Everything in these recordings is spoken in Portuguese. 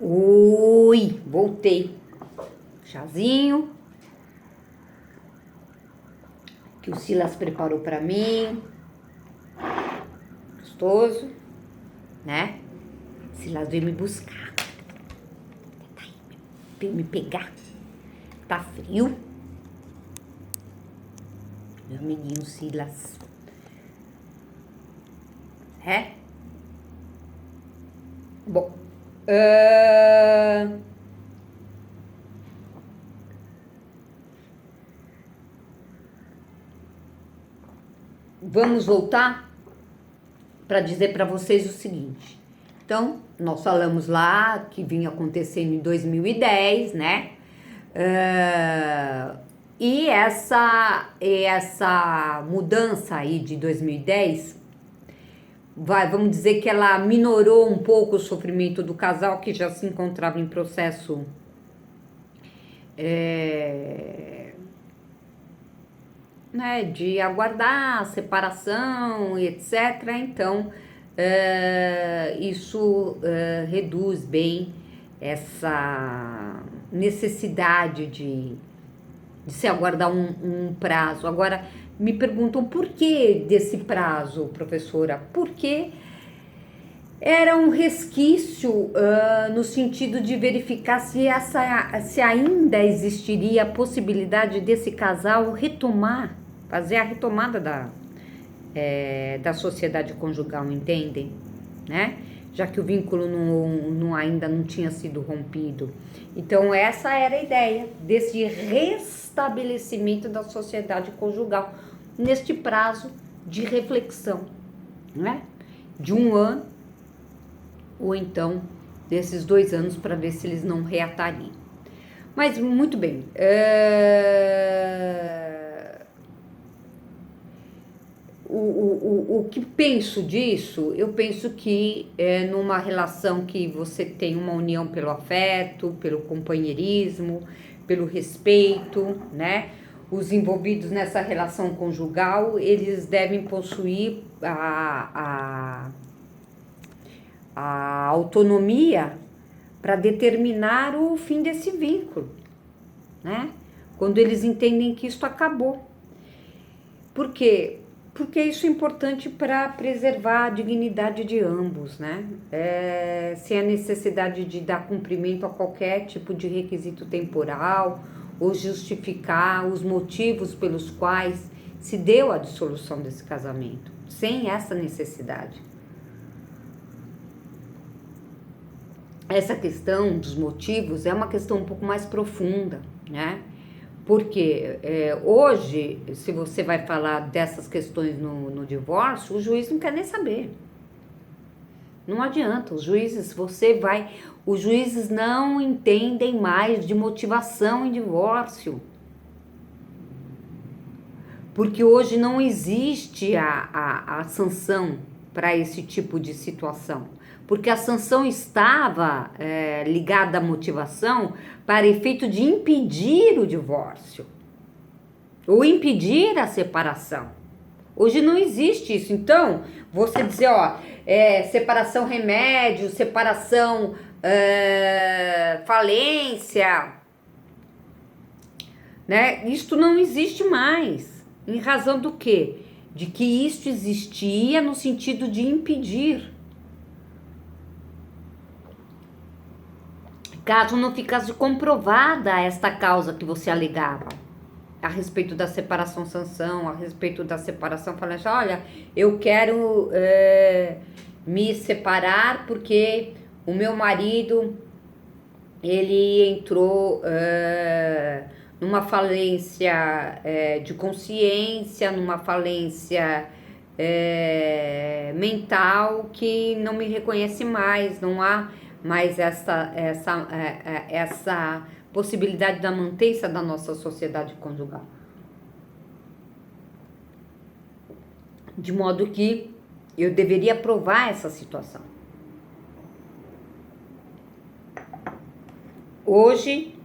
Oi, voltei. Chazinho que o Silas preparou pra mim. Gostoso, né? Silas veio me buscar. Veio me pegar. Tá frio. Meu amiguinho Silas. É? Bom. Vamos voltar para dizer para vocês o seguinte. Então, nós falamos lá que vinha acontecendo em 2010, né? E essa mudança aí de 2010, vamos dizer que ela minorou um pouco o sofrimento do casal que já se encontrava em processo né, de aguardar a separação e etc. Então, isso reduz bem essa necessidade de se aguardar um prazo. Agora, me perguntam por que desse prazo, professora? Porque era um resquício no sentido de verificar se ainda existiria a possibilidade desse casal retomar, fazer a retomada da sociedade conjugal, entendem? Né? Já que o vínculo ainda não tinha sido rompido. Então, essa era a ideia desse restabelecimento da sociedade conjugal neste prazo de reflexão, né? De 1 ano ou então desses 2 anos para ver se eles não reatariam. Mas muito bem. O que penso disso? Eu penso que numa relação que você tem uma união pelo afeto, pelo companheirismo, pelo respeito, né? Os envolvidos nessa relação conjugal, eles devem possuir a autonomia para determinar o fim desse vínculo, né? Quando eles entendem que isso acabou. Por quê? Porque isso é importante para preservar a dignidade de ambos, né? Sem a necessidade de dar cumprimento a qualquer tipo de requisito temporal ou justificar os motivos pelos quais se deu a dissolução desse casamento, sem essa necessidade. Essa questão dos motivos é uma questão um pouco mais profunda, né? Porque hoje, se você vai falar dessas questões no divórcio, o juiz não quer nem saber. Não adianta, os juízes não entendem mais de motivação em divórcio. Porque hoje não existe a sanção para esse tipo de situação. Porque a sanção estava ligada à motivação para efeito de impedir o divórcio ou impedir a separação. Hoje não existe isso. Então, você dizer, separação remédio, separação falência, né? Isto não existe mais. Em razão do quê? De que isto existia no sentido de impedir. Caso não ficasse comprovada esta causa que você alegava, a respeito da separação sanção, a respeito da separação, falando assim, olha, eu quero me separar porque o meu marido, ele entrou numa falência de consciência, numa falência mental que não me reconhece mais, não há mais essa possibilidade da mantença da nossa sociedade conjugal. De modo que eu deveria provar essa situação. Hoje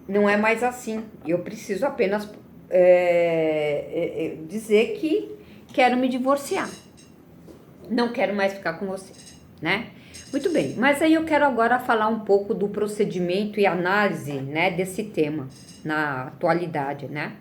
não é mais assim. Eu preciso apenas dizer que quero me divorciar. Não quero mais ficar com você, né? Muito bem, mas aí eu quero agora falar um pouco do procedimento e análise, né, desse tema na atualidade, né?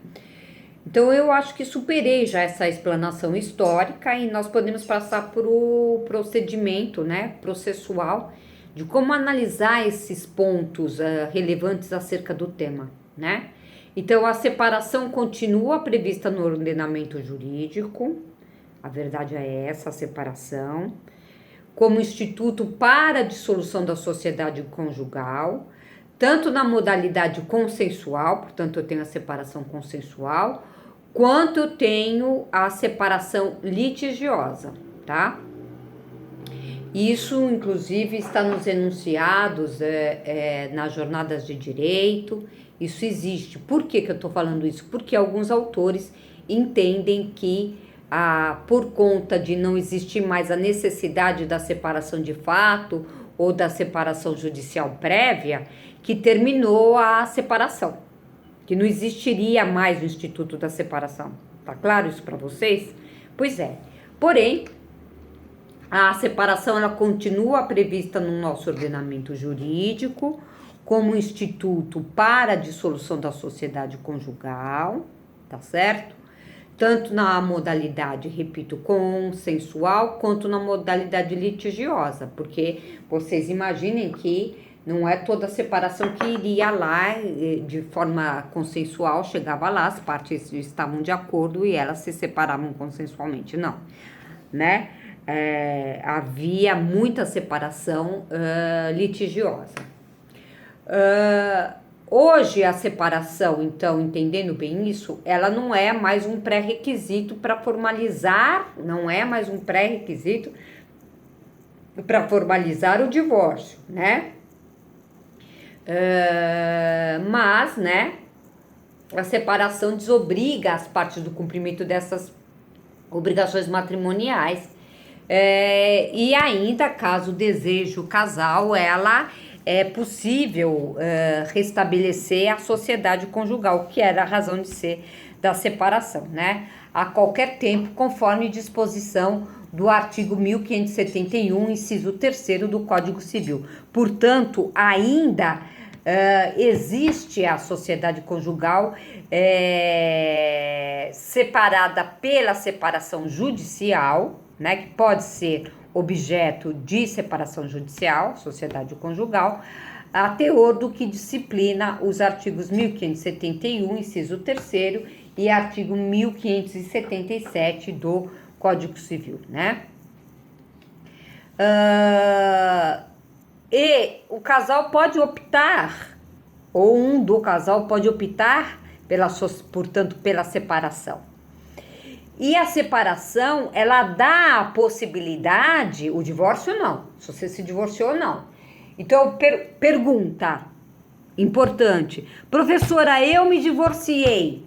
Então eu acho que superei já essa explanação histórica e nós podemos passar para o procedimento, né, processual, de como analisar esses pontos relevantes acerca do tema, né? Então a separação continua prevista no ordenamento jurídico, a verdade é essa, a separação, como instituto para a dissolução da sociedade conjugal, tanto na modalidade consensual, portanto eu tenho a separação consensual, quanto eu tenho a separação litigiosa, tá? Isso, inclusive, está nos enunciados nas jornadas de direito, isso existe. Por que eu estou falando isso? Porque alguns autores entendem que, por conta de não existir mais a necessidade da separação de fato ou da separação judicial prévia, que terminou a separação, que não existiria mais o instituto da separação. Tá claro isso para vocês? Pois é. Porém, a separação ela continua prevista no nosso ordenamento jurídico como instituto para a dissolução da sociedade conjugal, tá certo? Tanto na modalidade, repito, consensual, quanto na modalidade litigiosa, porque vocês imaginem que não é toda separação que iria lá de forma consensual, chegava lá, as partes estavam de acordo e elas se separavam consensualmente, não, né? Havia muita separação litigiosa. Hoje a separação, então, entendendo bem isso, ela não é mais um pré-requisito para formalizar, não é mais um pré-requisito para formalizar o divórcio, né? Mas, né, a separação desobriga as partes do cumprimento dessas obrigações matrimoniais. E ainda, caso deseje o casal, ela é possível restabelecer a sociedade conjugal, que era a razão de ser da separação, né? A qualquer tempo, conforme disposição do artigo 1571, inciso 3º do Código Civil. Portanto, ainda existe a sociedade conjugal separada pela separação judicial, né, que pode ser objeto de separação judicial, sociedade conjugal, a teor do que disciplina os artigos 1571, inciso 3º, e artigo 1577 do Código Civil, né? E o casal pode optar, ou um do casal pode optar, portanto, pela separação. E a separação, ela dá a possibilidade, o divórcio não, se você se divorciou, não. Então, pergunta importante, professora, eu me divorciei,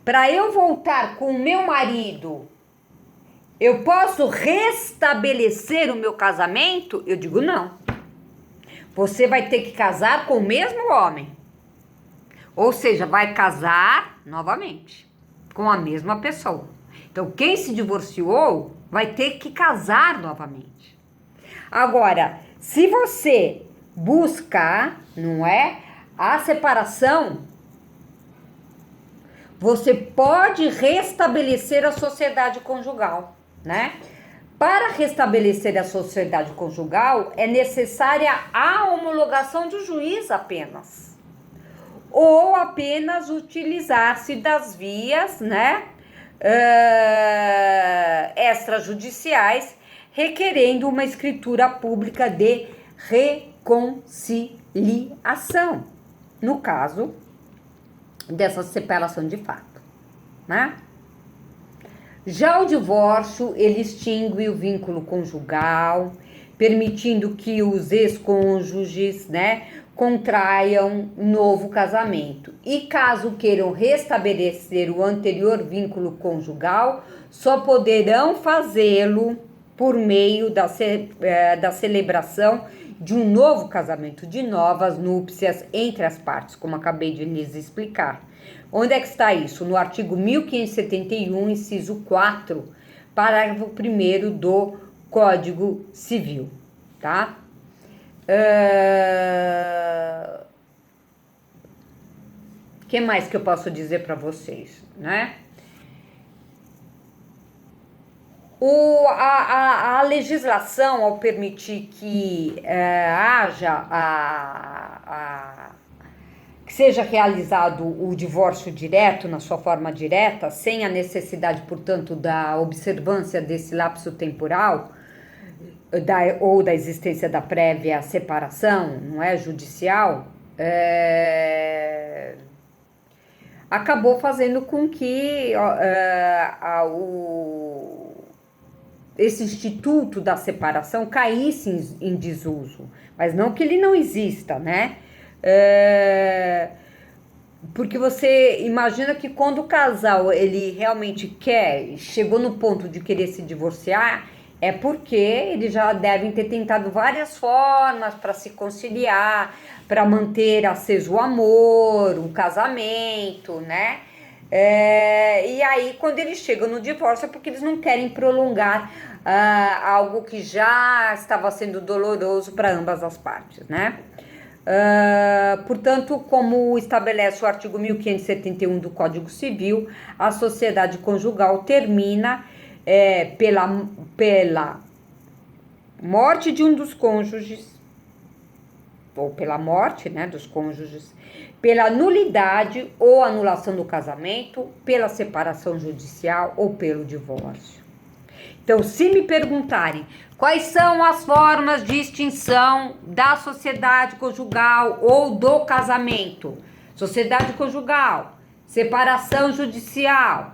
para eu voltar com o meu marido, eu posso restabelecer o meu casamento? Eu digo não. Você vai ter que casar com o mesmo homem. Ou seja, vai casar novamente com a mesma pessoa. Então, quem se divorciou vai ter que casar novamente. Agora, se você buscar, não é, a separação, você pode restabelecer a sociedade conjugal, né? Para restabelecer a sociedade conjugal, é necessária a homologação do juiz apenas. Ou apenas utilizar-se das vias, né, extrajudiciais, requerendo uma escritura pública de reconciliação, no caso dessa separação de fato, né? Já o divórcio, ele extingue o vínculo conjugal, permitindo que os ex-cônjuges, né, contraiam novo casamento. E caso queiram restabelecer o anterior vínculo conjugal, só poderão fazê-lo por meio da celebração de um novo casamento, de novas núpcias entre as partes, como acabei de lhes explicar. Onde é que está isso? No artigo 1571, inciso 4, parágrafo 1º do Código Civil, tá? O que mais que eu posso dizer para vocês, né? A legislação, ao permitir que que seja realizado o divórcio direto, na sua forma direta, sem a necessidade, portanto, da observância desse lapso temporal, ou da existência da prévia separação, não é, judicial, acabou fazendo com que esse instituto da separação caísse em desuso, mas não que ele não exista, né? Porque você imagina que quando o casal ele realmente chegou no ponto de querer se divorciar, é porque eles já devem ter tentado várias formas para se conciliar, para manter aceso o amor, o casamento, né? E aí, quando eles chegam no divórcio, é porque eles não querem prolongar algo que já estava sendo doloroso para ambas as partes, né? Portanto, como estabelece o artigo 1571 do Código Civil, a sociedade conjugal termina pela morte de um dos cônjuges, ou pela morte, né, dos cônjuges, pela nulidade ou anulação do casamento, pela separação judicial ou pelo divórcio. Então, se me perguntarem quais são as formas de extinção da sociedade conjugal ou do casamento, sociedade conjugal, separação judicial,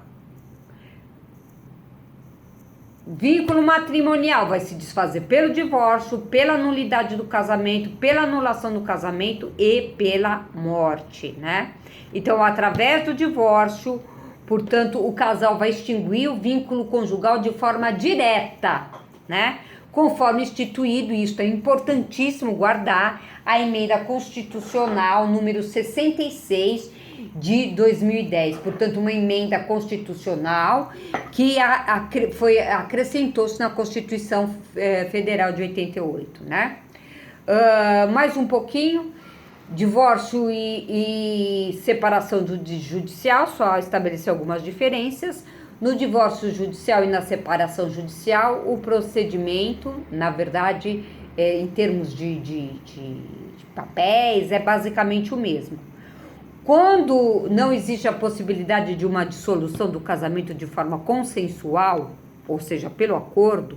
vínculo matrimonial vai se desfazer pelo divórcio, pela nulidade do casamento, pela anulação do casamento e pela morte, né? Então, através do divórcio, portanto, o casal vai extinguir o vínculo conjugal de forma direta, né? Conforme instituído, isto é importantíssimo guardar, a emenda constitucional número 66 de 2010, portanto uma emenda constitucional que acrescentou-se na Constituição Federal de 88, né? Mais um pouquinho, divórcio e separação judicial, só estabelecer algumas diferenças. No divórcio judicial e na separação judicial, o procedimento, na verdade, em termos de papéis, é basicamente o mesmo. Quando não existe a possibilidade de uma dissolução do casamento de forma consensual, ou seja, pelo acordo,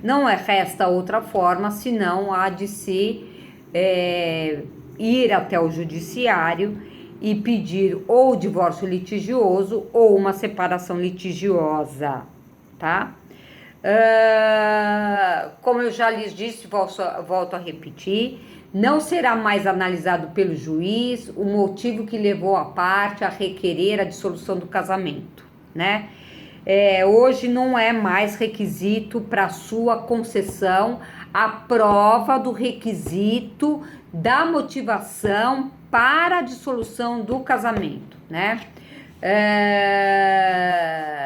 não resta outra forma senão a de se ir até o judiciário e pedir ou divórcio litigioso ou uma separação litigiosa, tá? Como eu já lhes disse, volto a repetir, não será mais analisado pelo juiz o motivo que levou a parte a requerer a dissolução do casamento, né? Hoje não é mais requisito para sua concessão a prova do requisito da motivação para a dissolução do casamento, né?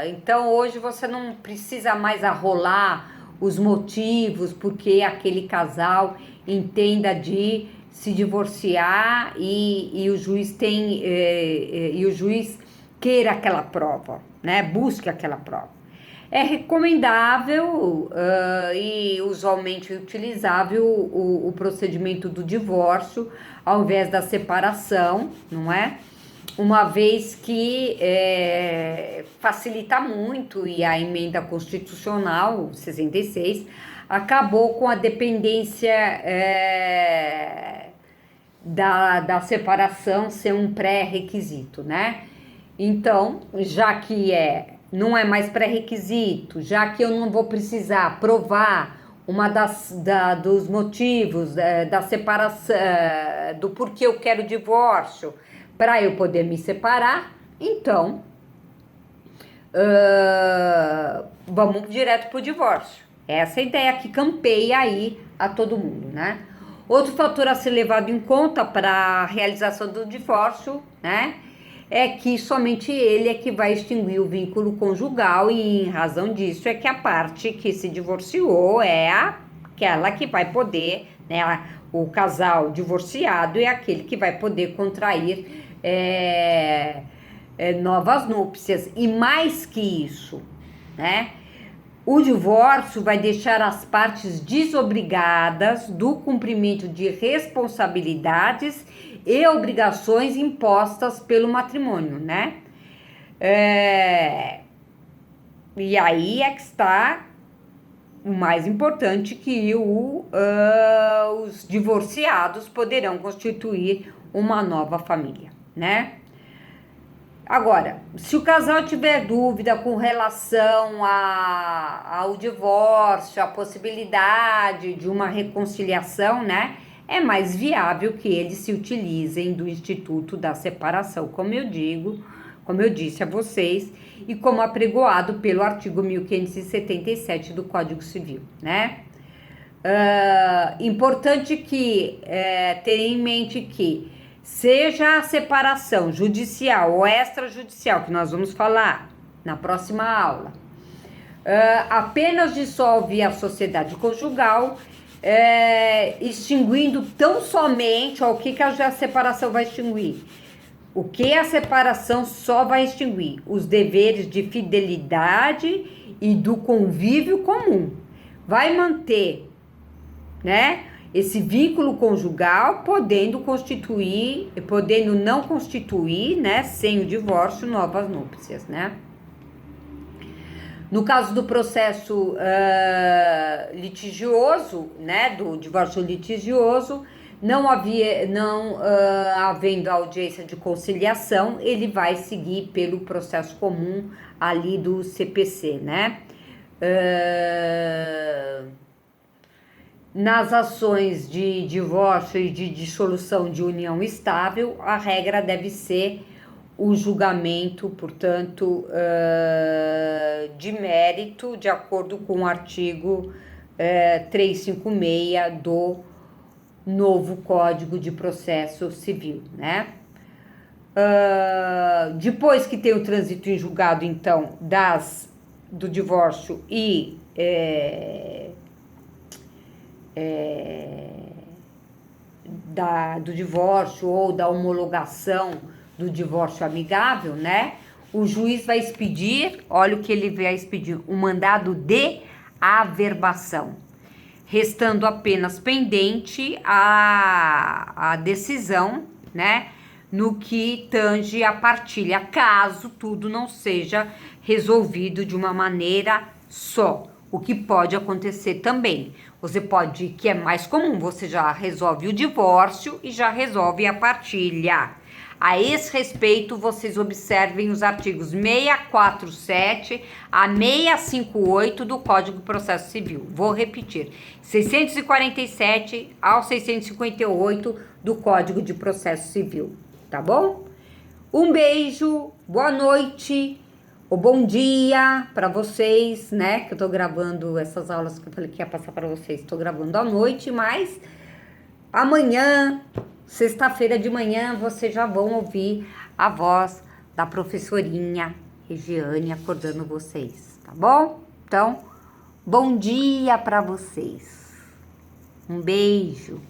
Então hoje você não precisa mais arrolar os motivos porque aquele casal entenda de se divorciar e o juiz e o juiz queira aquela prova, né? Busque aquela prova. É recomendável e usualmente utilizável o procedimento do divórcio ao invés da separação, não é? Uma vez que facilita muito, e a emenda constitucional 66 acabou com a dependência da separação ser um pré-requisito, né? Então, já que não é mais pré-requisito, já que eu não vou precisar provar dos motivos da separação, do porquê eu quero divórcio, para eu poder me separar, então vamos direto para o divórcio. Essa é a ideia que campeia aí a todo mundo, né? Outro fator a ser levado em conta para a realização do divórcio, né, é que somente ele é que vai extinguir o vínculo conjugal, e em razão disso é que a parte que se divorciou é aquela que vai poder, né, o casal divorciado é aquele que vai poder contrair novas núpcias. E mais que isso, né, o divórcio vai deixar as partes desobrigadas do cumprimento de responsabilidades e obrigações impostas pelo matrimônio, né? E aí é que está o mais importante, que os divorciados poderão constituir uma nova família, né? Agora, se o casal tiver dúvida com relação ao divórcio, a possibilidade de uma reconciliação, né? É mais viável que eles se utilizem do Instituto da Separação, como eu disse a vocês, e como apregoado pelo artigo 1577 do Código Civil, né? Importante que tenha em mente que seja a separação judicial ou extrajudicial, que nós vamos falar na próxima aula, apenas dissolve a sociedade conjugal, extinguindo tão somente, o que a separação vai extinguir? O que a separação só vai extinguir? Os deveres de fidelidade e do convívio comum. Vai manter, né, esse vínculo conjugal, podendo não constituir, né, sem o divórcio, novas núpcias, né? No caso do processo litigioso, né, do divórcio litigioso, não havendo audiência de conciliação, ele vai seguir pelo processo comum ali do CPC, né? Nas ações de divórcio e de dissolução de união estável, a regra deve ser o julgamento, portanto, de mérito, de acordo com o artigo 356 do novo Código de Processo Civil, né? Depois que tem o trânsito em julgado, então, do divórcio e do divórcio ou da homologação do divórcio amigável, né? O juiz vai expedir, olha o que ele vai expedir, um mandado de averbação, restando apenas pendente a decisão, né, no que tange a partilha, caso tudo não seja resolvido de uma maneira só. O que pode acontecer também, que é mais comum, você já resolve o divórcio e já resolve a partilha. A esse respeito, vocês observem os artigos 647 a 658 do Código de Processo Civil. Vou repetir, 647 ao 658 do Código de Processo Civil, tá bom? Um beijo, boa noite, ou bom dia para vocês, né? Que eu tô gravando essas aulas que eu falei que ia passar para vocês. Tô gravando à noite, mas amanhã, sexta-feira de manhã, vocês já vão ouvir a voz da professorinha Regiane acordando vocês, tá bom? Então, bom dia para vocês. Um beijo.